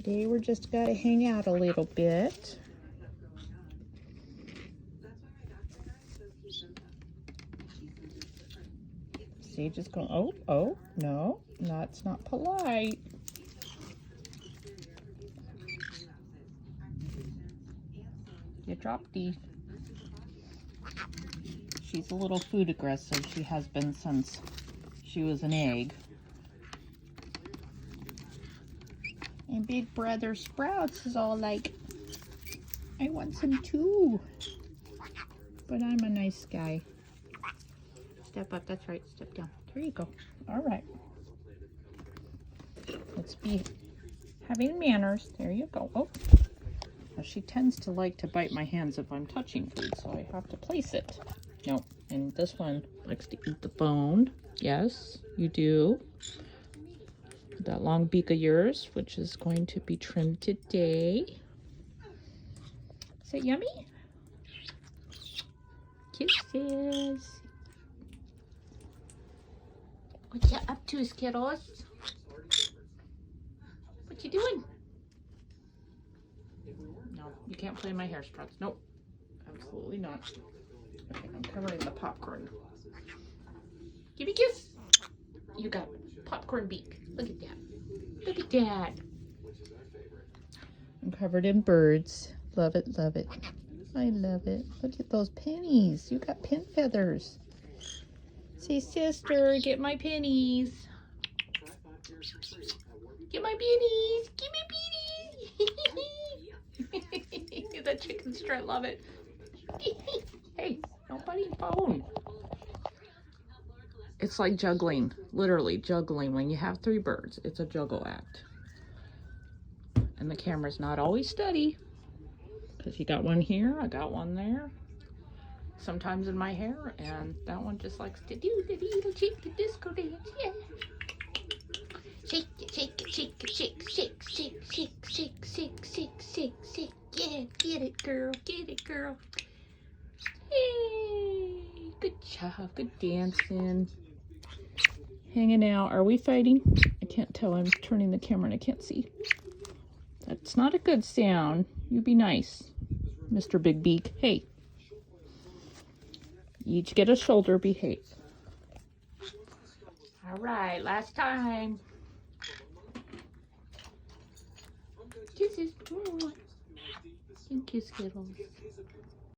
Today we're just gotta hang out a little bit. Sage is going, oh, no, that's not polite. You dropped the. She's a little food aggressive. She has been since she was an egg. And big brother Sprouts is all like, I want some too. But I'm a nice guy. Step up, that's right, step down. There you go. All right. Let's be having manners. There you go. Oh, well, she tends to like to bite my hands if I'm touching food, so I have to place it. No, and this one likes to eat the bone. Yes, you do. That long beak of yours, which is going to be trimmed today. Is it yummy? Kisses. What you up to, Skittles? What you doing? No, you can't play in my hair, Sprouts. Nope, absolutely not. Okay, I'm covering the popcorn. Give me a kiss. You got popcorn beak. Look at that. Look at that. I'm covered in birds. Love it, love it. I love it. Look at those pennies. You got pin feathers. Say, sister, get my pennies. Get my pennies. Give me pennies. That chicken strut, love it. Hey, nobody's bone. It's like juggling, literally juggling. When you have 3 birds, it's a juggle act. And the camera's not always steady, because you got one here, I got one there. Sometimes in my hair, and that one just likes to do the little cheeky disco dance, yeah. Shake it, shake it, shake it, shake, shake, shake, shake, shake, shake, shake, shake, shake, yeah, get it, girl, Hey, good job, good dancing. Hanging out. Are we fighting? I can't tell. I'm turning the camera and I can't see. That's not a good sound. You be nice, Mr. Big Beak. Hey. You each get a shoulder, behave. All right, last time. Kisses. Thank you, Skittles.